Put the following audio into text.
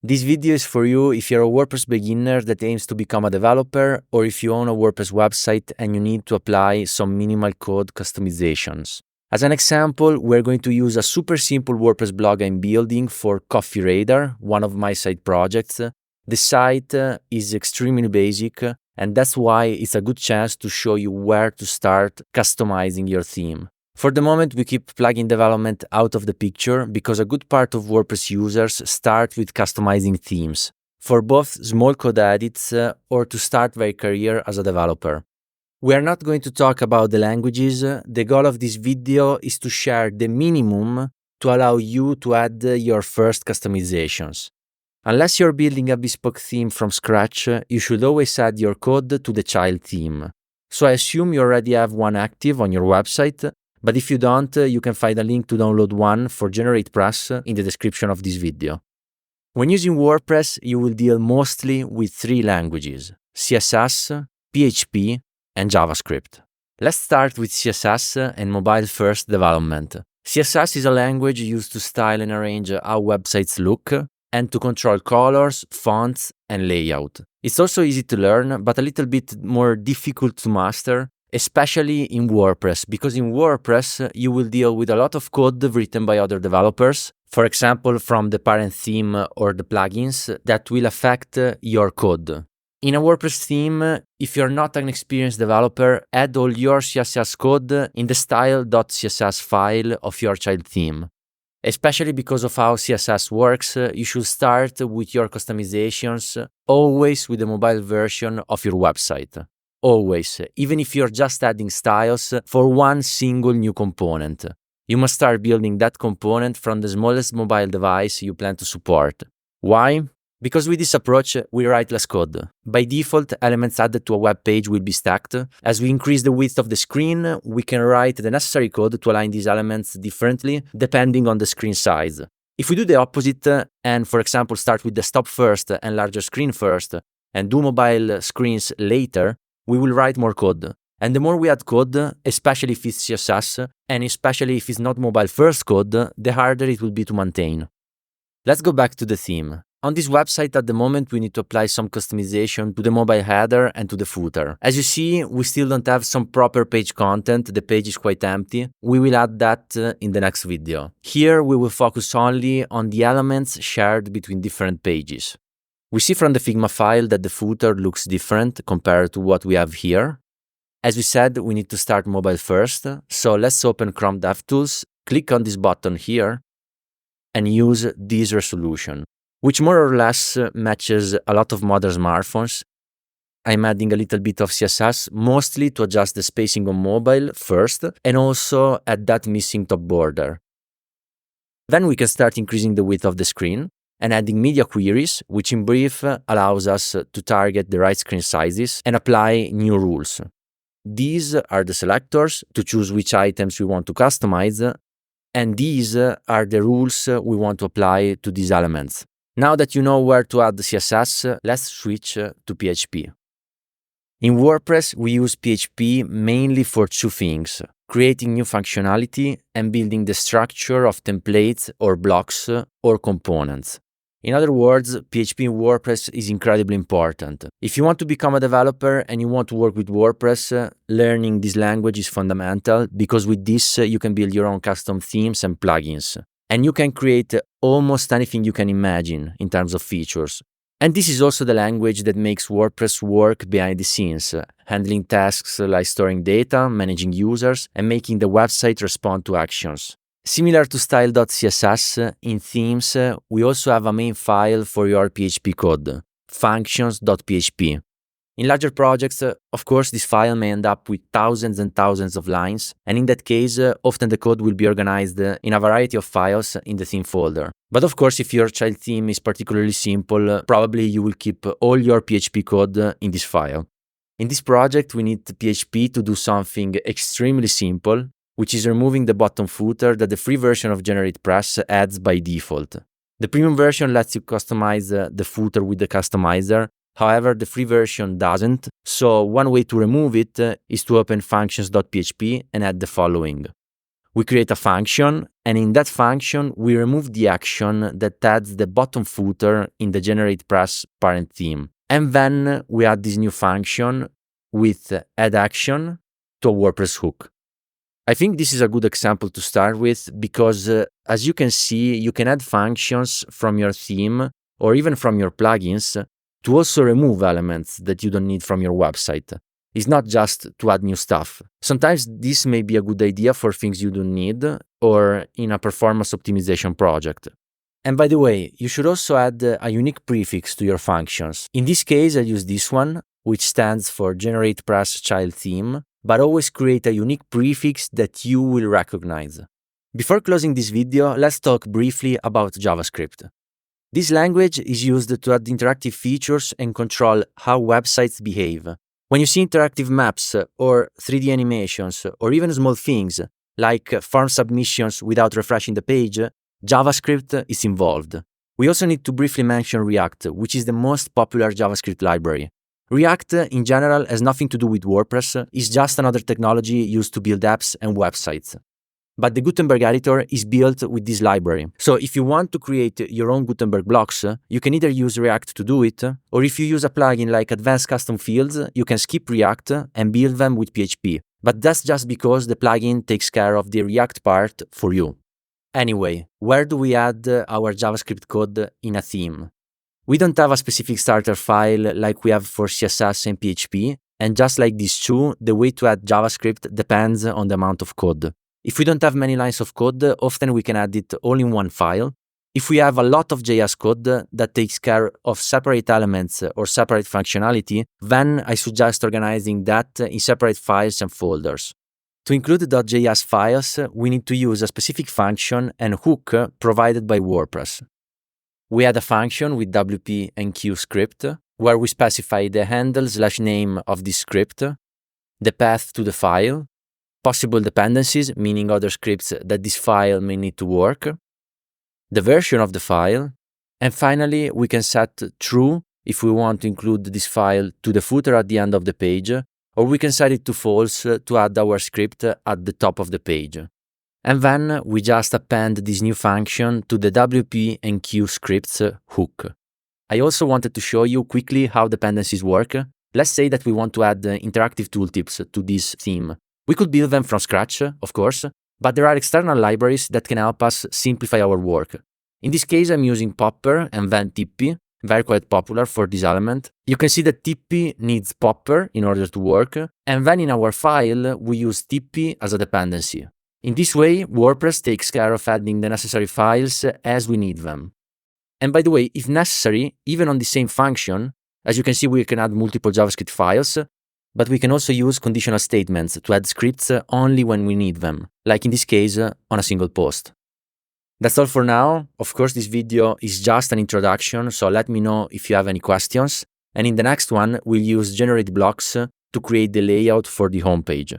This video is for you if you're a WordPress beginner that aims to become a developer, or if you own a WordPress website and you need to apply some minimal code customizations. As an example, we're going to use a super simple WordPress blog I'm building for Coffee Radar, one of my side projects. The site is extremely basic, and that's why it's a good chance to show you where to start customizing your theme. For the moment, we keep plugin development out of the picture because a good part of WordPress users start with customizing themes, for both small code edits or to start their career as a developer. We are not going to talk about the languages. The goal of this video is to share the minimum to allow you to add your first customizations. Unless you're building a bespoke theme from scratch, you should always add your code to the child theme. So I assume you already have one active on your website, but if you don't, you can find a link to download one for GeneratePress in the description of this video. When using WordPress, you will deal mostly with three languages: CSS, PHP, and JavaScript. Let's start with CSS and mobile-first development. CSS is a language used to style and arrange how websites look and to control colors, fonts, and layout. It's also easy to learn, but a little bit more difficult to master, especially in WordPress, because in WordPress, you will deal with a lot of code written by other developers, for example, from the parent theme or the plugins that will affect your code. In a WordPress theme, if you're not an experienced developer, add all your CSS code in the style.css file of your child theme. Especially because of how CSS works, you should start with your customizations always with the mobile version of your website. Always, even if you're just adding styles for one single new component. You must start building that component from the smallest mobile device you plan to support. Why? Because with this approach, we write less code. By default, elements added to a web page will be stacked. As we increase the width of the screen, we can write the necessary code to align these elements differently depending on the screen size. If we do the opposite and, for example, start with desktop first and larger screen first and do mobile screens later, we will write more code. And the more we add code, especially if it's CSS, and especially if it's not mobile-first code, the harder it will be to maintain. Let's go back to the theme. On this website at the moment, we need to apply some customization to the mobile header and to the footer. As you see, we still don't have some proper page content. The page is quite empty. We will add that in the next video. Here, we will focus only on the elements shared between different pages. We see from the Figma file that the footer looks different compared to what we have here. As we said, we need to start mobile first, so let's open Chrome DevTools, click on this button here, and use this resolution, which more or less matches a lot of modern smartphones. I'm adding a little bit of CSS, mostly to adjust the spacing on mobile first, and also add that missing top border. Then we can start increasing the width of the screen, and adding media queries, which in brief allows us to target the right screen sizes and apply new rules. These are the selectors to choose which items we want to customize, and these are the rules we want to apply to these elements. Now that you know where to add the CSS, let's switch to PHP. In WordPress, we use PHP mainly for two things: creating new functionality and building the structure of templates or blocks or components. In other words, PHP in WordPress is incredibly important. If you want to become a developer and you want to work with WordPress, learning this language is fundamental because with this you can build your own custom themes and plugins. And you can create almost anything you can imagine in terms of features. And this is also the language that makes WordPress work behind the scenes, handling tasks like storing data, managing users, and making the website respond to actions. Similar to style.css, in themes, we also have a main file for your PHP code, functions.php. In larger projects, of course, this file may end up with thousands and thousands of lines, and in that case, often the code will be organized in a variety of files in the theme folder. But of course, if your child theme is particularly simple, probably you will keep all your PHP code in this file. In this project, we need PHP to do something extremely simple, which is removing the bottom footer that the free version of GeneratePress adds by default. The premium version lets you customize the footer with the customizer. However, the free version doesn't, so one way to remove it is to open functions.php and add the following. We create a function, and in that function, we remove the action that adds the bottom footer in the generate press parent theme. And then we add this new function with add action to a WordPress hook. I think this is a good example to start with because, as you can see, you can add functions from your theme or even from your plugins to also remove elements that you don't need from your website. It's not just to add new stuff. Sometimes this may be a good idea for things you don't need or in a performance optimization project. And by the way, you should also add a unique prefix to your functions. In this case, I use this one, which stands for generate press child theme, but always create a unique prefix that you will recognize. Before closing this video, let's talk briefly about JavaScript. This language is used to add interactive features and control how websites behave. When you see interactive maps or 3D animations or even small things like form submissions without refreshing the page, JavaScript is involved. We also need to briefly mention React, which is the most popular JavaScript library. React, in general, has nothing to do with WordPress, it's just another technology used to build apps and websites. But the Gutenberg editor is built with this library. So if you want to create your own Gutenberg blocks, you can either use React to do it, or if you use a plugin like Advanced Custom Fields, you can skip React and build them with PHP. But that's just because the plugin takes care of the React part for you. Anyway, where do we add our JavaScript code in a theme? We don't have a specific starter file like we have for CSS and PHP, and just like these two, the way to add JavaScript depends on the amount of code. If we don't have many lines of code, often we can add it all in one file. If we have a lot of JS code that takes care of separate elements or separate functionality, then I suggest organizing that in separate files and folders. To include .js files, we need to use a specific function and hook provided by WordPress. We add a function with WP and Q script, where we specify the handle/name of this script, the path to the file, possible dependencies, meaning other scripts that this file may need to work, the version of the file, and finally, we can set true if we want to include this file to the footer at the end of the page, or we can set it to false to add our script at the top of the page. And then we just append this new function to the WP and Q scripts hook. I also wanted to show you quickly how dependencies work. Let's say that we want to add interactive tooltips to this theme. We could build them from scratch, of course, but there are external libraries that can help us simplify our work. In this case, I'm using Popper and then Tippy, very quite popular for this element. You can see that Tippy needs Popper in order to work, and then in our file, we use Tippy as a dependency. In this way, WordPress takes care of adding the necessary files as we need them. And by the way, if necessary, even on the same function, as you can see, we can add multiple JavaScript files, but we can also use conditional statements to add scripts only when we need them, like in this case, on a single post. That's all for now. Of course, this video is just an introduction, so let me know if you have any questions. And in the next one, we'll use generate blocks to create the layout for the homepage.